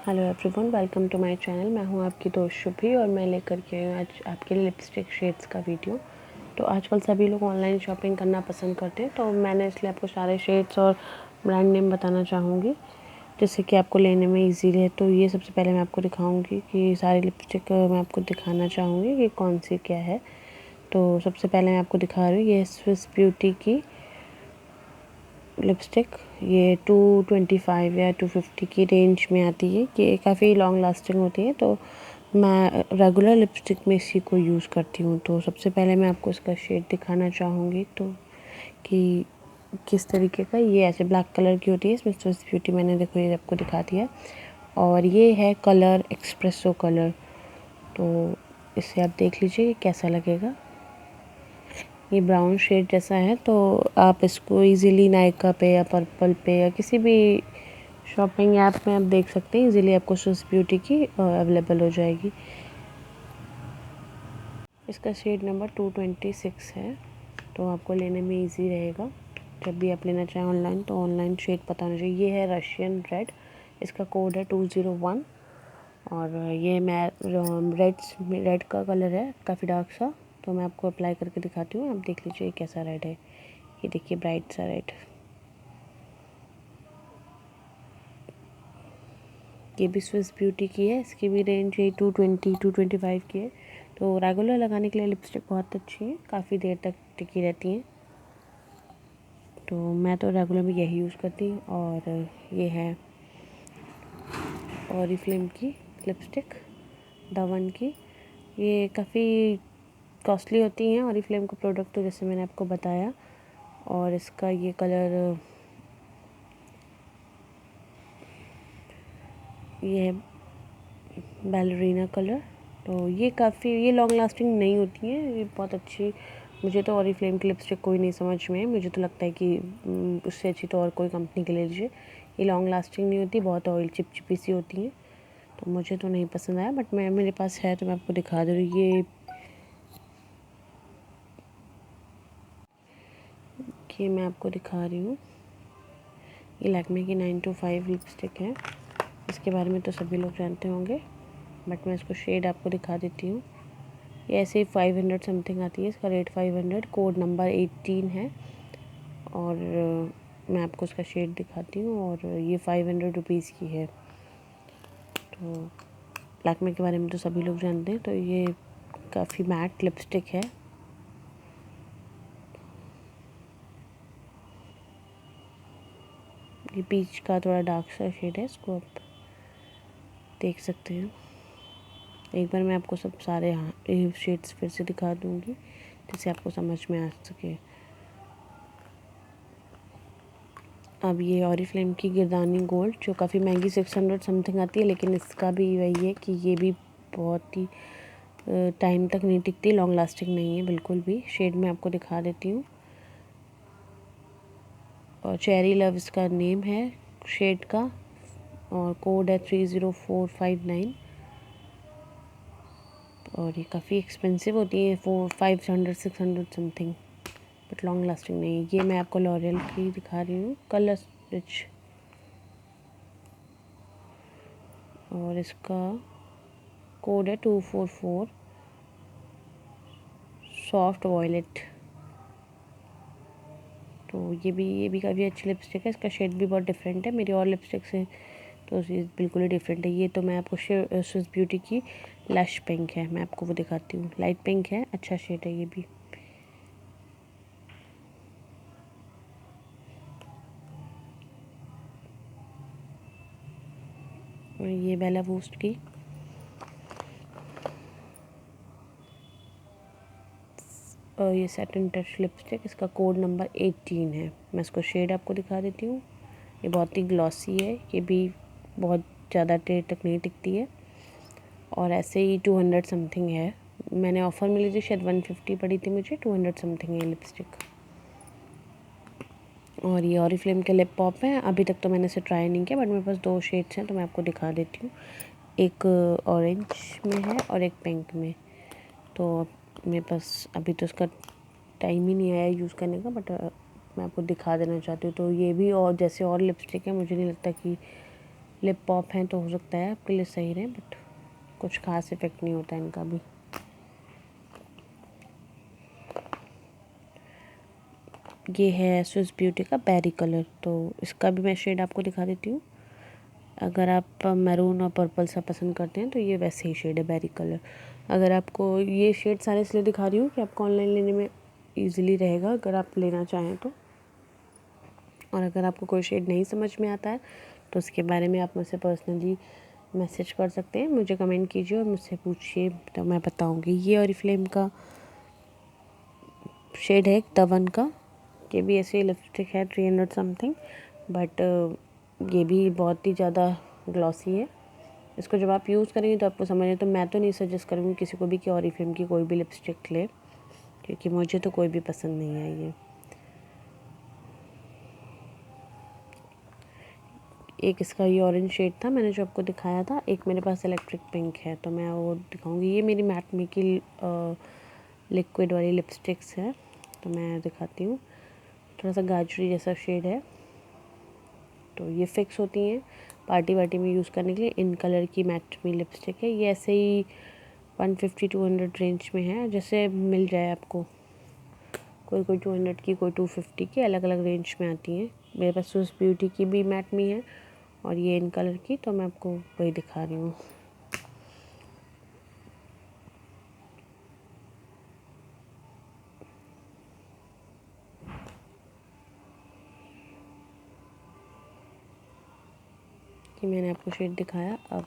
Hello everyone, welcome to my channel. मैं हूं आपकी दोस्त शुभी और मैं लेकर के आई हूँ आज आपके लिए लिपस्टिक शेड्स का वीडियो। तो आजकल सभी लोग ऑनलाइन शॉपिंग करना पसंद करते हैं, तो मैंने इसलिए आपको सारे शेड्स और ब्रांड नेम बताना चाहूँगी जिससे कि आपको लेने में इजी रहे। तो ये सबसे पहले मैं आपको दिखाऊँगी कि सारी लिपस्टिक मैं आपको दिखाना चाहूँगी कि कौन सी क्या है। तो सबसे पहले मैं आपको दिखा रही हूँ, ये स्विस ब्यूटी की लिपस्टिक। ये 225 या 250 की रेंज में आती है। ये काफ़ी लॉन्ग लास्टिंग होती है, तो मैं रेगुलर लिपस्टिक में इसी को यूज़ करती हूँ। तो सबसे पहले मैं आपको इसका शेड दिखाना चाहूँगी तो कि किस तरीके का। ये ऐसे ब्लैक कलर की होती है। इसमें स्विस ब्यूटी मैंने देखो ये आपको दिखा दिया। और ये है कलर एक्सप्रेसो कलर। तो इससे आप देख लीजिए कैसा लगेगा। ये ब्राउन शेड जैसा है, तो आप इसको इजीली नायका पे या पर्पल पे या किसी भी शॉपिंग ऐप में आप देख सकते हैं। इजीली आपको स्विस ब्यूटी की अवेलेबल हो जाएगी। इसका शेड नंबर 226 है, तो आपको लेने में इजी रहेगा। जब भी आप लेना चाहें ऑनलाइन तो ऑनलाइन शेड पता होना चाहिए। ये है रशियन रेड, इसका कोड है 201। और ये मैं रेड का कलर है, काफ़ी डार्क सा। तो मैं आपको अप्लाई करके दिखाती हूँ, आप देख लीजिए कैसा रेड है। ये देखिए ब्राइट सा रेड। ये भी स्विस ब्यूटी की है, इसकी भी रेंज यही 225 की है। तो रेगुलर लगाने के लिए लिपस्टिक बहुत अच्छी है, काफ़ी देर तक टिकी रहती हैं। तो मैं तो रेगुलर में यही यूज़ करती हूँ। और ये है ऑरिफ्लेम की लिपस्टिक, द1 की। ये काफ़ी कॉस्टली होती हैं ऑरिफ्लेम का प्रोडक्ट, तो जैसे मैंने आपको बताया। और इसका ये कलर ये है बैलरीना कलर। तो ये लॉन्ग लास्टिंग नहीं होती है, ये बहुत अच्छी। मुझे तो ऑरिफ्लेम की लिपस्टिक कोई नहीं समझ में है। मुझे तो लगता है कि उससे अच्छी तो और कोई कंपनी के ले लीजिए। ये लॉन्ग लास्टिंग नहीं होती, बहुत ऑयल चिपचिपी सी होती है, तो मुझे तो नहीं पसंद आया। बट मेरे पास है तो मैं आपको दिखा दे रही हूँ। ये मैं आपको दिखा रही हूँ, ये लैक्मे की 925 लिपस्टिक है। इसके बारे में तो सभी लोग जानते होंगे, बट मैं इसको शेड आपको दिखा देती हूँ। ये ऐसे ही 500 समथिंग आती है, इसका रेट 500, कोड नंबर 18 है। और मैं आपको इसका शेड दिखाती हूँ। और ये 500 रुपीज़ की है। तो लैक्मे के बारे में तो सभी लोग जानते हैं। तो ये काफ़ी मैट लिपस्टिक है। ये पीच का थोड़ा डार्क सा शेड है, इसको आप देख सकते हैं। एक बार मैं आपको सब सारे शेड्स फिर से दिखा दूँगी जिससे आपको समझ में आ सके। अब ये ऑरिफ्लेम की गिरदानी गोल्ड, जो काफ़ी महंगी 600 समथिंग आती है, लेकिन इसका भी वही है कि ये भी बहुत ही टाइम तक नहीं टिकती, लॉन्ग लास्टिंग नहीं है बिल्कुल भी। शेड में आपको दिखा देती हूँ। और चेरी लव इसका नेम है शेड का, और कोड है 30459। और ये काफ़ी एक्सपेंसिव होती है, 500 समथिंग, बट लॉन्ग लास्टिंग नहीं है। ये मैं आपको लॉरियल की दिखा रही हूँ, कलर रिच। और इसका कोड है 244, सॉफ्ट वॉयलेट। तो ये भी काफ़ी अच्छी लिपस्टिक है। इसका शेड भी बहुत डिफरेंट है मेरी और लिपस्टिक से, तो ये बिल्कुल ही डिफरेंट है। ये तो मैं आपको स्विस ब्यूटी की लश पिंक है, मैं आपको वो दिखाती हूँ। लाइट पिंक है, अच्छा शेड है ये भी। और ये बेला बूस्ट की ये सैटिन टच लिपस्टिक, इसका कोड नंबर 18 है। मैं इसको शेड आपको दिखा देती हूँ। ये बहुत ही ग्लॉसी है, ये भी बहुत ज़्यादा देर तक नहीं टिकती है, और ऐसे ही 200 समथिंग है। मैंने ऑफ़र मिली थी, शायद 150 पड़ी थी मुझे, 200 समथिंग है लिपस्टिक। और ये ऑरिफ्लेम के लिप पॉप है। अभी तक तो मैंने इसे ट्राई नहीं किया, बट मेरे पास 2 शेड्स हैं तो मैं आपको दिखा देती हूँ। एक ऑरेंज में है और एक पिंक में। तो मेरे पास अभी तो इसका टाइम ही नहीं आया यूज़ करने का, बट मैं आपको दिखा देना चाहती हूँ। तो ये भी और जैसे और लिपस्टिक है, मुझे नहीं लगता कि लिप पॉप हैं तो हो सकता है आपके लिए सही रहे, बट कुछ खास इफ़ेक्ट नहीं होता है इनका भी। ये है स्विस ब्यूटी का बेरी कलर, तो इसका भी मैं शेड आपको दिखा देती हूँ। अगर आप मैरून और पर्पल सा पसंद करते हैं तो ये वैसे ही शेड है, बेरी कलर। अगर आपको ये शेड सारे इसलिए दिखा रही हूँ कि आपको ऑनलाइन लेने में ईजिली रहेगा अगर आप लेना चाहें तो। और अगर आपको कोई शेड नहीं समझ में आता है तो उसके बारे में आप मुझसे पर्सनली मैसेज कर सकते हैं, मुझे कमेंट कीजिए और मुझसे पूछिए तो मैं बताऊँगी। ये ऑरिफ्लेम का शेड है द वन का, ये भी ऐसे लिपस्टिक है 300 समथिंग, बट ये भी बहुत ही ज़्यादा ग्लॉसी है। इसको जब आप यूज़ करेंगे तो आपको समझ आए। तो मैं तो नहीं सजेस्ट करूँगी किसी को भी कि ऑरिफ्लेम की कोई भी लिपस्टिक ले, क्योंकि मुझे तो कोई भी पसंद नहीं आई है। एक इसका ये ऑरेंज शेड था मैंने जो आपको दिखाया था, एक मेरे पास इलेक्ट्रिक पिंक है तो मैं वो दिखाऊंगी। ये मेरी मैट मी की लिक्विड वाली लिपस्टिक्स है, तो मैं दिखाती हूँ। थोड़ा सा गाजरी जैसा शेड है, तो ये फिक्स होती हैं पार्टी वार्टी में यूज़ करने के लिए। इन कलर की मैट मी लिपस्टिक है, ये ऐसे ही 150-200 रेंज में है, जैसे मिल जाए आपको। कोई 200 की, कोई 250 की, अलग अलग रेंज में आती हैं। मेरे पास स्विस ब्यूटी की भी मैट मी है और ये इन कलर की, तो मैं आपको वही दिखा रही हूँ। कि मैंने आपको शेड दिखाया। अब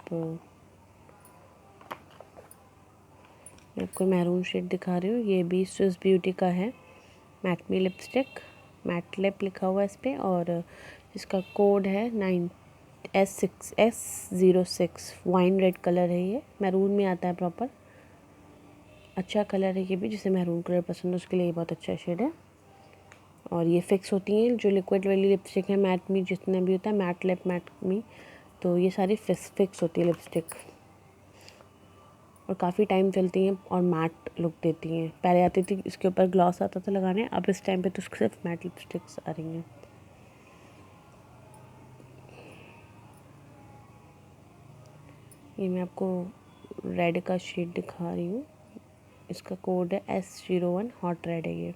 मैं आपको मैरून शेड दिखा रही हूँ। ये भी स्विस ब्यूटी का है, मैट मी लिपस्टिक, मैट लिप लिखा हुआ है इस पर, और इसका कोड है 9S6S06। वाइन रेड कलर है, ये मैरून में आता है प्रॉपर। अच्छा कलर है ये भी, जिसे मैरून कलर पसंद है उसके लिए ये बहुत अच्छा शेड है। और ये फिक्स होती हैं, जो लिक्विड वाली लिपस्टिक है मैट मी जितने भी होता है, मैट लिप, मैट मी, तो ये सारी फिक्स होती है लिपस्टिक, और काफ़ी टाइम चलती हैं और मैट लुक देती हैं। पहले आती थी इसके ऊपर ग्लॉस आता था लगाने, अब इस टाइम पे तो सिर्फ मैट लिपस्टिक्स आ रही हैं। ये मैं आपको रेड का शेड दिखा रही हूँ, इसका कोड है S01, हॉट रेड है ये।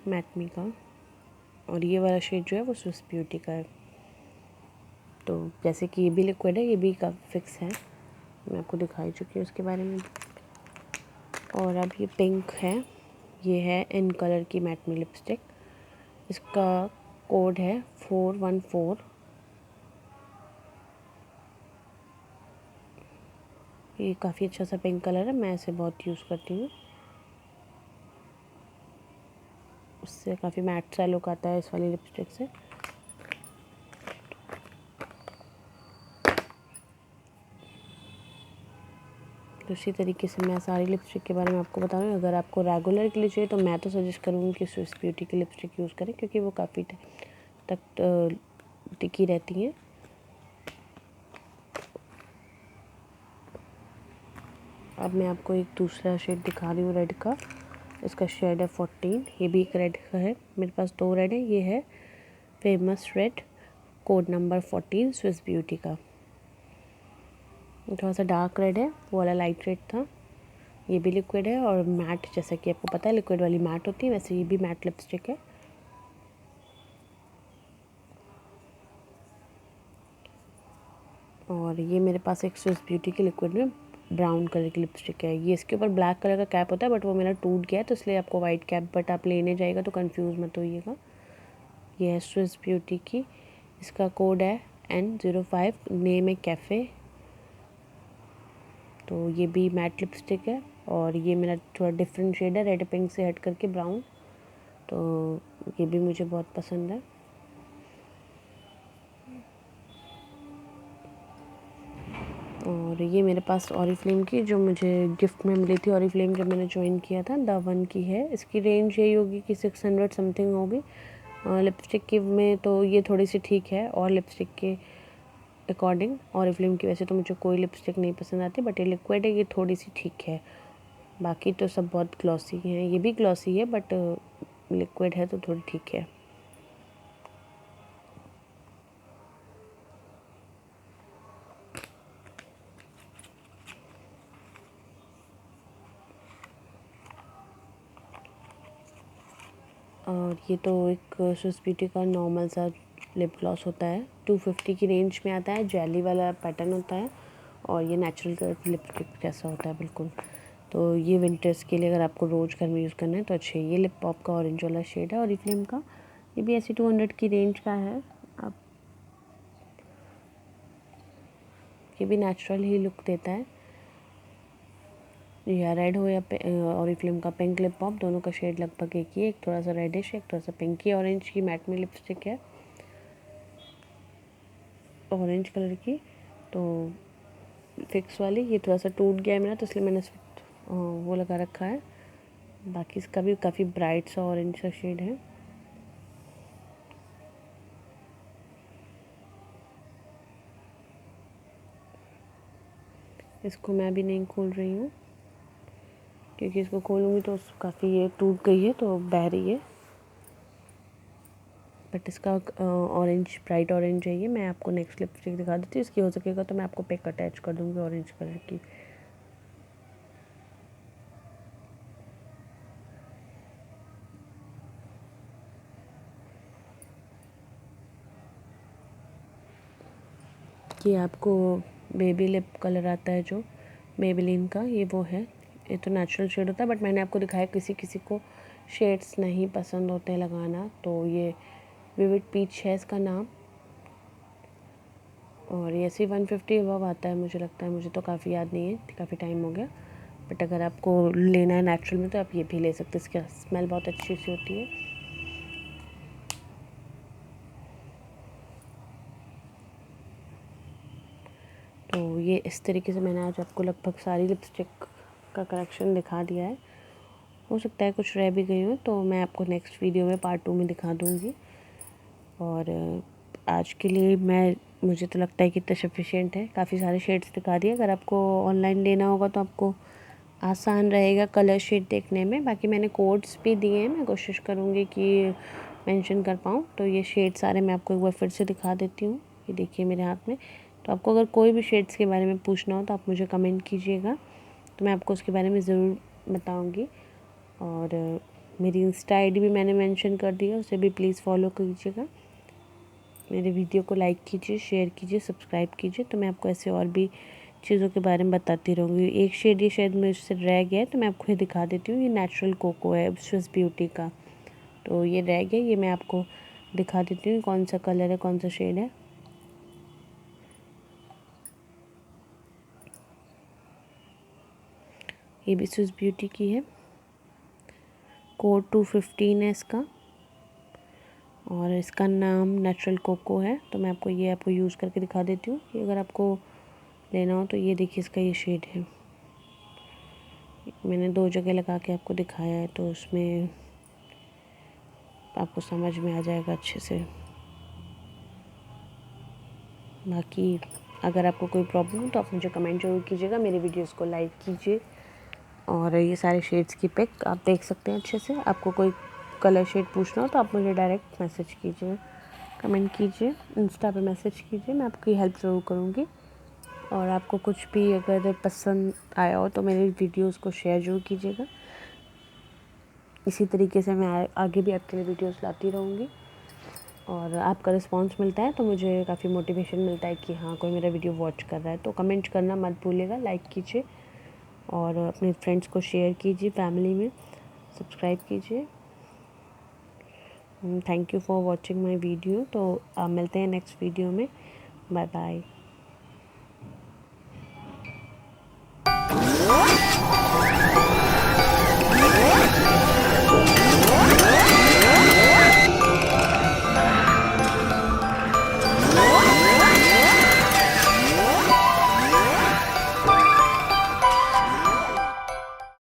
मैट मी का, और ये वाला शेड जो है वो स्विस ब्यूटी का है। तो जैसे कि ये भी लिक्विड है, ये भी काफ़ी फिक्स है, मैं आपको दिखाई चुकी हूँ उसके बारे में। और अब ये पिंक है, ये है इन कलर की मैट मी लिपस्टिक, इसका कोड है 414। ये काफ़ी अच्छा सा पिंक कलर है, मैं इसे बहुत यूज़ करती हूँ, उससे काफ़ी मैट सा लुक आता है इस वाली लिपस्टिक से। तो इसी तरीके से मैं सारी लिपस्टिक के बारे में आपको बता रही हूँ। अगर आपको रेगुलर के लिए चाहिए तो मैं तो सजेस्ट करूँगी कि स्विस ब्यूटी की लिपस्टिक यूज़ करें, क्योंकि वो काफ़ी तक टिकी रहती हैं। अब मैं आपको एक दूसरा शेड दिखा रही हूँ रेड का, इसका शेड है 14। ये भी एक रेड का है, मेरे पास 2 रेड है। ये है famous red, code number 14, Swiss beauty का। थोड़ा सा डार्क रेड है, वो वाला लाइट रेड था। ये भी लिक्विड है और मैट, जैसा कि आपको पता है लिक्विड वाली मैट होती है, वैसे ये भी मैट लिपस्टिक है। और ये मेरे पास एक स्विस ब्यूटी की लिक्विड में ब्राउन कलर की लिपस्टिक है। ये इसके ऊपर ब्लैक कलर का कैप होता है, बट वो मेरा टूट गया है तो इसलिए आपको वाइट कैप, बट आप लेने जाइएगा तो कंफ्यूज मत होइएगा। ये है स्विस ब्यूटी की, इसका कोड है N05, नेम है कैफ़े। तो ये भी मैट लिपस्टिक है और ये मेरा थोड़ा डिफरेंट शेड है, रेड पिंक से हट करके ब्राउन, तो ये भी मुझे बहुत पसंद है। और ये मेरे पास ऑरिफ्लेम की जो मुझे गिफ्ट में मिली थी, ऑरिफ्लेम जब मैंने ज्वाइन किया था, द वन की है। इसकी रेंज यही होगी कि 600 समथिंग होगी। लिपस्टिक की में तो ये थोड़ी सी ठीक है, और लिपस्टिक के अकॉर्डिंग ऑरिफ्लेम की वैसे तो मुझे कोई लिपस्टिक नहीं पसंद आती, बट ये लिक्विड है, ये थोड़ी सी ठीक है। बाकी तो सब बहुत ग्लॉसी हैं, ये भी ग्लॉसी है बट लिक्विड है तो थोड़ी ठीक है। और ये तो एक स्विस ब्यूटी का नॉर्मल सा लिप ग्लॉस होता है, 250 की रेंज में आता है, जेली वाला पैटर्न होता है और ये नेचुरल कलर लिपस्टिक जैसा होता है बिल्कुल। तो ये विंटर्स के लिए अगर आपको रोज़ घर में यूज़ करना है तो अच्छे। ये लिप पॉप का ऑरेंज वाला शेड है ऑरिफ्लेम का, ये भी ऐसी 200 की रेंज का है। आप ये भी नेचुरल ही लुक देता है, या रेड हो या ऑरिफ्लेम का पिंक लिप पॉप, दोनों का शेड लगभग एक ही है, एक थोड़ा सा रेडिश है, एक थोड़ा सा पिंकी ऑरेंज की मैट में लिपस्टिक है ऑरेंज कलर की। तो फिक्स वाली ये थोड़ा सा टूट गया है मेरा, तो इसलिए मैंने वो लगा रखा है। बाकी इसका भी काफ़ी ब्राइट सा ऑरेंज सा शेड है। इसको मैं भी नहीं खोल रही हूँ क्योंकि इसको खोलूँगी तो काफ़ी ये टूट गई है तो बह रही है, बट इसका ऑरेंज ब्राइट ऑरेंज है ये। मैं आपको नेक्स्ट लिपस्टिक दिखा देती हूँ, इसकी हो सकेगा तो मैं आपको पिक अटैच कर दूँगी ऑरेंज कलर की। ये आपको बेबी लिप कलर आता है जो मेबेलिन का, ये वो है। ये तो नेचुरल शेड होता है बट मैंने आपको दिखाया, किसी किसी को शेड्स नहीं पसंद होते लगाना, तो ये विविड पीच है इसका नाम। और ये ऐसे 150 अबव आता है मुझे लगता है, मुझे तो काफ़ी याद नहीं है, काफ़ी टाइम हो गया। बट अगर आपको लेना है नेचुरल में तो आप ये भी ले सकते हैं, इसकी स्मेल बहुत अच्छी सी होती है। तो ये इस तरीके से मैंने आज आपको लगभग सारी लिपस्टिक का कलेक्शन दिखा दिया है। हो सकता है कुछ रह भी गई हो तो मैं आपको नेक्स्ट वीडियो में पार्ट 2 में दिखा दूँगी। और आज के लिए मुझे तो लगता है कि इतना सफिशिएंट है, काफ़ी सारे शेड्स दिखा दिए। अगर आपको ऑनलाइन लेना होगा तो आपको आसान रहेगा कलर शेड देखने में। बाकी मैंने कोड्स भी दिए हैं, मैं कोशिश करूँगी कि मेंशन कर पाऊँ। तो ये शेड सारे मैं आपको एक बार फिर से दिखा देती हूँ, ये देखिए मेरे हाथ में। तो आपको अगर कोई भी शेड्स के बारे में पूछना हो तो आप मुझे कमेंट कीजिएगा, तो मैं आपको उसके बारे में ज़रूर बताऊँगी। और मेरी इंस्टा आईडी भी मैंने मेंशन कर दी है, उसे भी प्लीज़ फॉलो कीजिएगा। मेरे वीडियो को लाइक कीजिए, शेयर कीजिए, सब्सक्राइब कीजिए, तो मैं आपको ऐसे और भी चीज़ों के बारे में बताती रहूँगी। एक शेड ये शायद मुझसे रह गया है तो मैं आपको ये दिखा देती हूँ। ये नेचुरल कोको है स्विस ब्यूटी का, तो ये रह गया, ये मैं आपको दिखा देती हूँ कौन सा कलर है, कौन सा शेड है। ये भी स्विस ब्यूटी की है, कोड 215 है इसका, और इसका नाम नेचुरल कोको है। तो मैं आपको यूज़ करके दिखा देती हूँ कि अगर आपको लेना हो तो ये देखिए इसका ये शेड है। मैंने 2 जगह लगा के आपको दिखाया है तो उसमें आपको समझ में आ जाएगा अच्छे से। बाकी अगर आपको कोई प्रॉब्लम हो तो आप मुझे कमेंट जरूर कीजिएगा, मेरे वीडियोस को लाइक कीजिए। और ये सारे शेड्स की पिक आप देख सकते हैं अच्छे से। आपको कोई कलर शेड पूछना हो तो आप मुझे डायरेक्ट मैसेज कीजिए, कमेंट कीजिए, इंस्टा पे मैसेज कीजिए, मैं आपकी हेल्प ज़रूर करूँगी। और आपको कुछ भी अगर पसंद आया हो तो मेरे वीडियोस को शेयर ज़रूर कीजिएगा। इसी तरीके से मैं आगे भी आपके लिए वीडियोस लाती रहूँगी। और आपका रिस्पांस मिलता है तो मुझे काफ़ी मोटिवेशन मिलता है कि हाँ कोई मेरा वीडियो वॉच कर रहा है। तो कमेंट करना मत भूलिएगा, लाइक कीजिए और अपने फ्रेंड्स को शेयर कीजिए, फैमिली में सब्सक्राइब कीजिए। Thank you for watching my video. तो मिलते हैं नेक्स्ट वीडियो में। Bye bye.